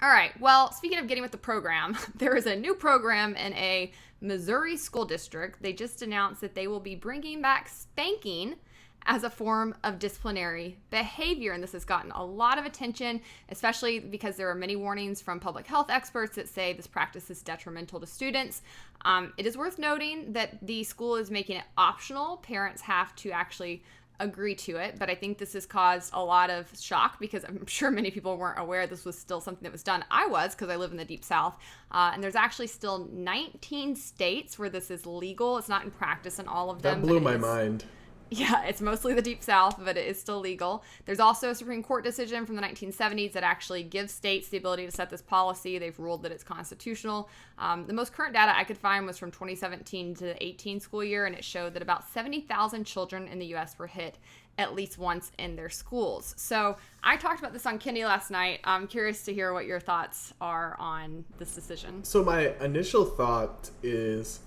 All right. Well, speaking of getting with the program, there is a new program in a Missouri school district. They just announced that they will be bringing back spanking as a form of disciplinary behavior. And this has gotten a lot of attention, especially because there are many warnings from public health experts that say this practice is detrimental to students. It is worth noting that the school is making it optional. Parents have to actually agree to it, but I think this has caused a lot of shock because I'm sure many people weren't aware this was still something that was done. I was, because I live in the Deep South, and there's actually still 19 states where this is legal. It's not in practice in all of them. That blew my mind. Yeah, it's mostly the Deep South, but it is still legal. There's also a Supreme Court decision from the 1970s that actually gives states the ability to set this policy. They've ruled that it's constitutional. The most current data I could find was from 2017 to the 18 school year, and it showed that about 70,000 children in the U.S. were hit at least once in their schools. So I talked about this on Kenny last night. I'm curious to hear what your thoughts are on this decision. So my initial thought is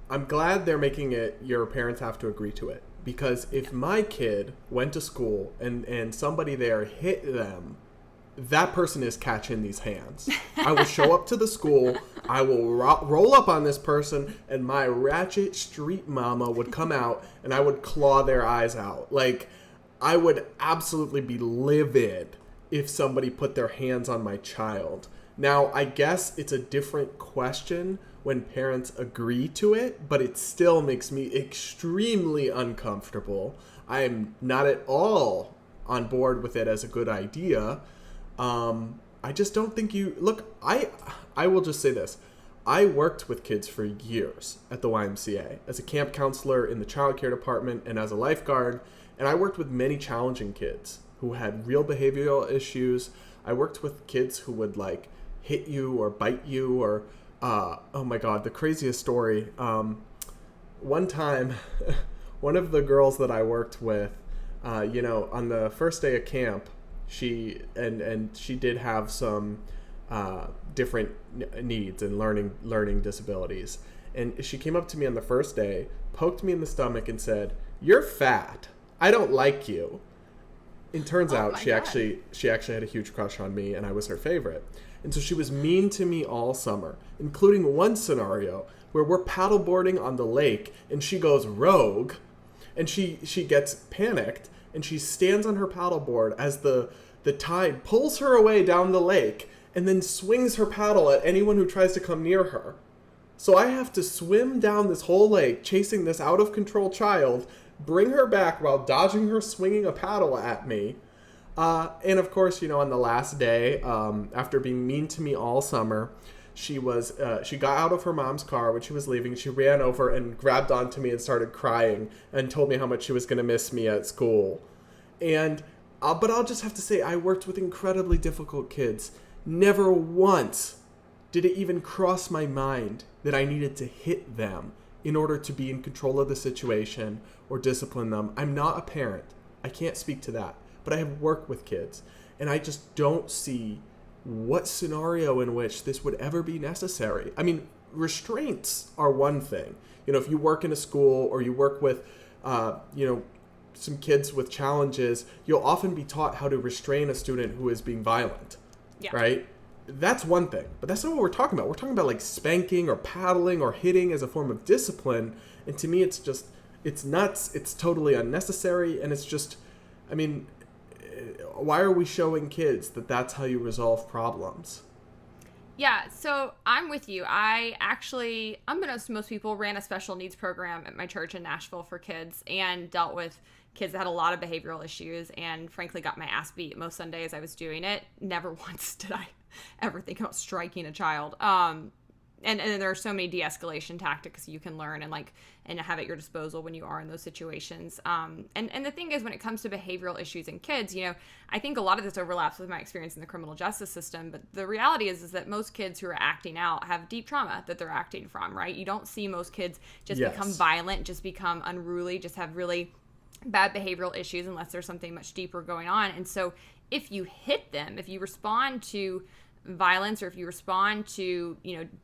I'm glad they're making it your parents have to agree to it. Because if my kid went to school and somebody there hit them, that person is catching these hands. I will show up to the school, I will roll up on this person, and my ratchet street mama would come out and I would claw their eyes out. Like, I would absolutely be livid if somebody put their hands on my child. Now, I guess it's a different question when parents agree to it, but it still makes me extremely uncomfortable. I am not at all on board with it as a good idea. I just don't think look, I will just say this. I worked with kids for years at the YMCA as a camp counselor in the child care department and as a lifeguard, and I worked with many challenging kids who had real behavioral issues. I worked with kids who would like hit you or bite you or oh my God, the craziest story. One time, one of the girls that I worked with, on the first day of camp, she did have some different needs and learning disabilities. And she came up to me on the first day, poked me in the stomach and said, "You're fat. I don't like you." It turns out she actually had a huge crush on me and I was her favorite. And so she was mean to me all summer, including one scenario where we're paddleboarding on the lake and she goes rogue and she gets panicked and she stands on her paddleboard as the tide pulls her away down the lake and then swings her paddle at anyone who tries to come near her. So I have to swim down this whole lake chasing this out of control child, bring her back while dodging her swinging a paddle at me. And of course, on the last day, after being mean to me all summer, she got out of her mom's car when she was leaving. She ran over and grabbed onto me and started crying and told me how much she was going to miss me at school. And, but I'll just have to say, I worked with incredibly difficult kids. Never once did it even cross my mind that I needed to hit them in order to be in control of the situation or discipline them. I'm not a parent. I can't speak to that. But I have worked with kids, and I just don't see what scenario in which this would ever be necessary. I mean, restraints are one thing. If you work in a school or you work with, some kids with challenges, you'll often be taught how to restrain a student who is being violent, right? That's one thing, but that's not what we're talking about. We're talking about like spanking or paddling or hitting as a form of discipline, and to me, it's nuts. It's totally unnecessary, and it's just, why are we showing kids that that's how you resolve problems? Yeah, so I'm with you. I actually, unbeknownst to most people, ran a special needs program at my church in Nashville for kids and dealt with kids that had a lot of behavioral issues and frankly got my ass beat most Sundays I was doing it. Never once did I ever think about striking a child. And there are so many de-escalation tactics you can learn and have at your disposal when you are in those situations. And the thing is, when it comes to behavioral issues in kids, I think a lot of this overlaps with my experience in the criminal justice system. But the reality is that most kids who are acting out have deep trauma that they're acting from, right? You don't see most kids just become violent, just become unruly, just have really bad behavioral issues unless there's something much deeper going on. And so if you hit them, if you respond to violence, or if you respond to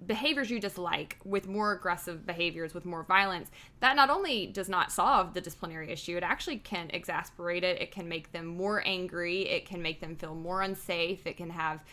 behaviors you dislike with more aggressive behaviors, with more violence, that not only does not solve the disciplinary issue, it actually can exasperate it. It can make them more angry. It can make them feel more unsafe. It can have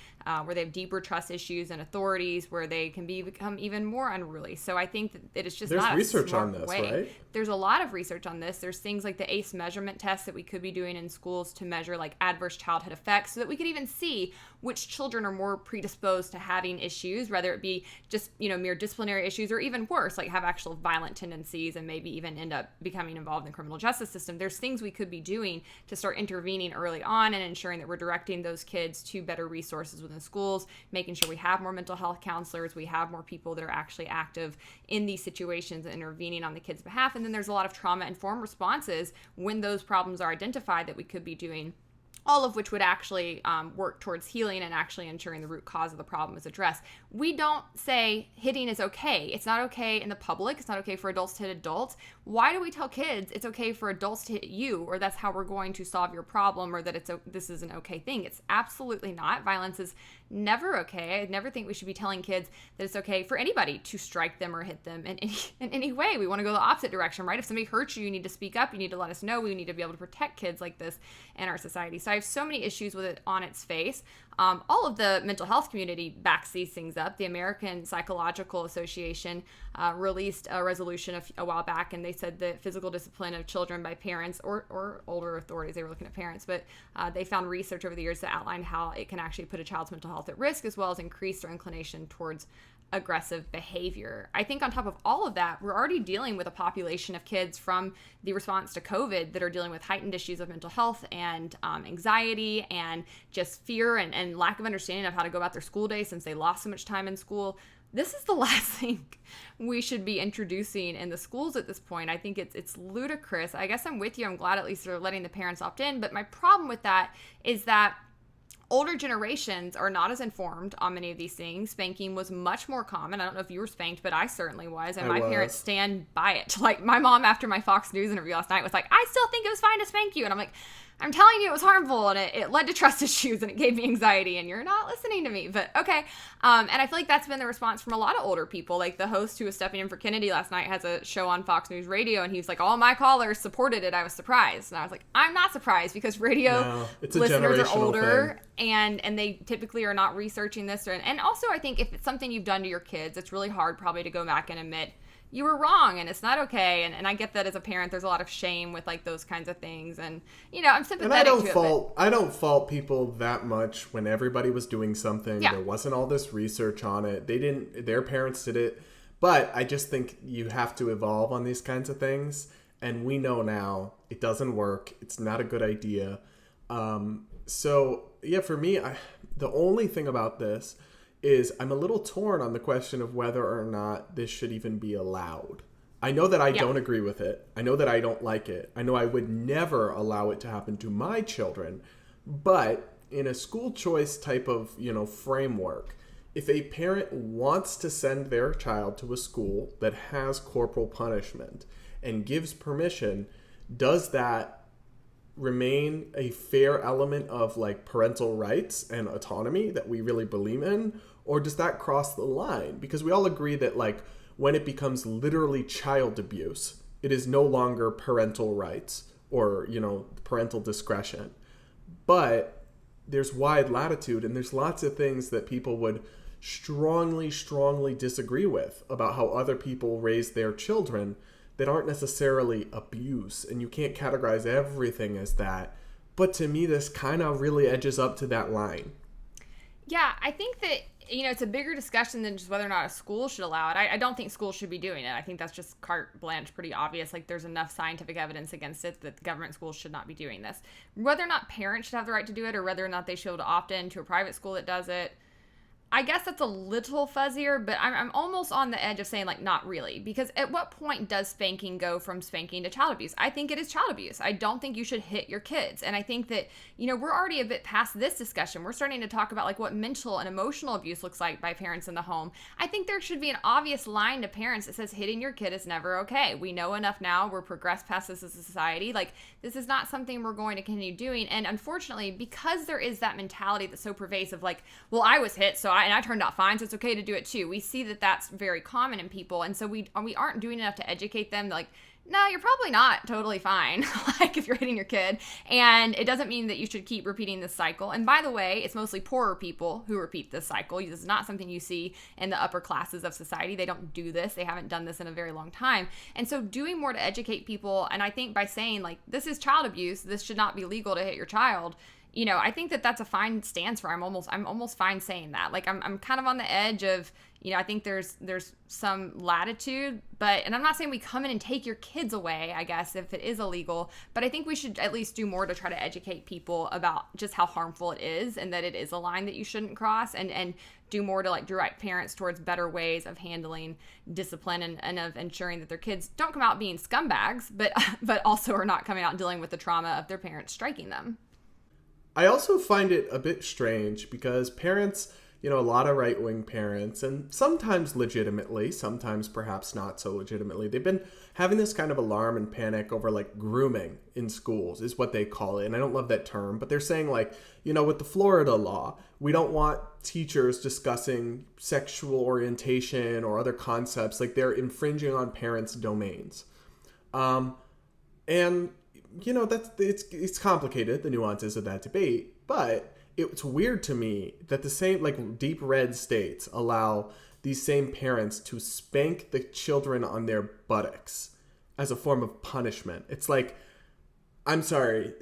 where they have deeper trust issues and authorities, where they can become even more unruly. So I think that it is just There's not research a smart on this, way. right? There's a lot of research on this. There's things like the ACE measurement test that we could be doing in schools to measure like adverse childhood effects, so that we could even see which children are more predisposed to having issues, whether it be just, mere disciplinary issues, or even worse, like have actual violent tendencies and maybe even end up becoming involved in the criminal justice system. There's things we could be doing to start intervening early on and ensuring that we're directing those kids to better resources within schools, making sure we have more mental health counselors, we have more people that are actually active in these situations and intervening on the kids' behalf. And then there's a lot of trauma-informed responses when those problems are identified that we could be doing, all of which would actually work towards healing and actually ensuring the root cause of the problem is addressed. We don't say hitting is okay. It's not okay in the public. It's not okay for adults to hit adults. Why do we tell kids it's okay for adults to hit you, or that's how we're going to solve your problem, or that this is an okay thing? It's absolutely not. Violence is never okay. I never think we should be telling kids that it's okay for anybody to strike them or hit them in any way. We want to go the opposite direction, right? If somebody hurts you, you need to speak up. You need to let us know. We need to be able to protect kids like this in our society. So I have so many issues with it on its face. All of the mental health community backs these things up. The American Psychological Association released a resolution a while back, and they said that physical discipline of children by parents or older authorities, they were looking at parents, but they found research over the years that outlined how it can actually put a child's mental health at risk, as well as increase their inclination towards aggressive behavior. I think on top of all of that, we're already dealing with a population of kids from the response to COVID that are dealing with heightened issues of mental health and anxiety and just fear and lack of understanding of how to go about their school day since they lost so much time in school. This is the last thing we should be introducing in the schools at this point. I think it's ludicrous. I guess I'm with you. I'm glad at least they're letting the parents opt in. But my problem with that is that older generations are not as informed on many of these things. Spanking was much more common. I don't know if you were spanked, but I certainly was. And my parents stand by it. Like my mom, after my Fox News interview last night, was like, I still think it was fine to spank you. And I'm like, I'm telling you it was harmful, and it led to trust issues, and it gave me anxiety, and you're not listening to me. But okay. And I feel like that's been the response from a lot of older people. Like the host who was stepping in for Kennedy last night has a show on Fox News Radio, and he was like, all my callers supported it. I was surprised. And I was like, I'm not surprised, because radio listeners are older and they typically are not researching this. And also I think if it's something you've done to your kids, it's really hard probably to go back and admit you were wrong and it's not okay. And I get that as a parent, there's a lot of shame with like those kinds of things. And, I'm sympathetic to it. I don't fault people that much when everybody was doing something. Yeah. There wasn't all this research on it. Their parents did it. But I just think you have to evolve on these kinds of things. And we know now it doesn't work. It's not a good idea. So yeah, for me, the only thing about this is I'm a little torn on the question of whether or not this should even be allowed. I know that I don't agree with it. I know that I don't like it. I know I would never allow it to happen to my children. But in a school choice type of, framework, if a parent wants to send their child to a school that has corporal punishment and gives permission, does that remain a fair element of like parental rights and autonomy that we really believe in? Or does that cross the line? Because we all agree that like when it becomes literally child abuse, it is no longer parental rights or, parental discretion. But there's wide latitude, and there's lots of things that people would strongly disagree with about how other people raise their children that aren't necessarily abuse. And you can't categorize everything as that. But to me, this kind of really edges up to that line. Yeah, I think that, it's a bigger discussion than just whether or not a school should allow it. I don't think schools should be doing it. I think that's just carte blanche, pretty obvious. Like there's enough scientific evidence against it that government schools should not be doing this. Whether or not parents should have the right to do it, or whether or not they should be able to opt in to a private school that does it, I guess that's a little fuzzier, but I'm almost on the edge of saying, like, not really. Because at what point does spanking go from spanking to child abuse? I think it is child abuse. I don't think you should hit your kids. And I think that, we're already a bit past this discussion. We're starting to talk about, like, what mental and emotional abuse looks like by parents in the home. I think there should be an obvious line to parents that says hitting your kid is never okay. We know enough now. We're progressed past this as a society. Like, this is not something we're going to continue doing. And unfortunately, because there is that mentality that's so pervasive, like, well, I was hit, so I turned out fine, so it's okay to do it too. We see that that's very common in people, and so we aren't doing enough to educate them. Like, No, you're probably not totally fine, like if you're hitting your kid. And it doesn't mean that you should keep repeating this cycle. And by the way, it's mostly poorer people who repeat this cycle. This is not something you see in the upper classes of society. They don't do this. They haven't done this in a very long time. And so doing more to educate people, and I think by saying, like, this is child abuse, this should not be legal to hit your child, you know, I think that that's a fine stance for, I'm almost fine saying that. Like, I'm kind of on the edge of, you know, I think there's some latitude, and I'm not saying we come in and take your kids away, I guess, if it is illegal, but I think we should at least do more to try to educate people about just how harmful it is, and that it is a line that you shouldn't cross, and do more to, like, direct parents towards better ways of handling discipline and of ensuring that their kids don't come out being scumbags, but also are not coming out and dealing with the trauma of their parents striking them. I also find it a bit strange because parents, you know, a lot of right-wing parents, and sometimes legitimately, sometimes perhaps not so legitimately, they've been having this kind of alarm and panic over, like, grooming in schools is what they call it. And I don't love that term, but they're saying, like, you know, with the Florida law, we don't want teachers discussing sexual orientation or other concepts, like they're infringing on parents' domains. And you know, it's complicated, the nuances of that debate, but it's weird to me that the same, like, deep red states allow these same parents to spank the children on their buttocks as a form of punishment. It's like, I'm sorry,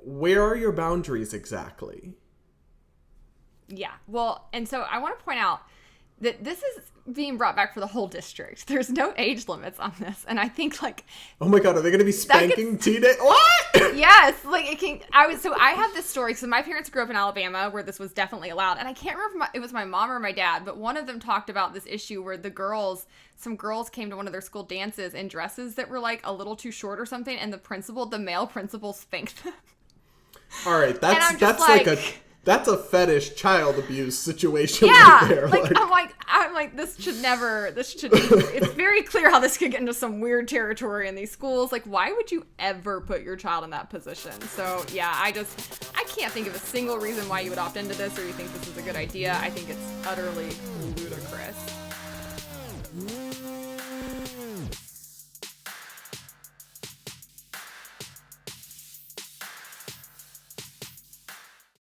where are your boundaries exactly? Yeah, well, and so I want to point out that this is being brought back for the whole district. There's no age limits on this, and I think, like, oh my god, are they going to be spanking teenage? What? Yes, like, it can. I have this story. So my parents grew up in Alabama, where this was definitely allowed, and I can't remember if it was my mom or my dad, but one of them talked about this issue where some girls came to one of their school dances in dresses that were, like, a little too short or something, and the male principal spanked them. All right, that's a fetish child abuse situation. Yeah, right there. Like, I'm like, it's very clear how this could get into some weird territory in these schools. Like, why would you ever put your child in that position? So yeah, I can't think of a single reason why you would opt into this or you think this is a good idea. I think it's utterly ludicrous.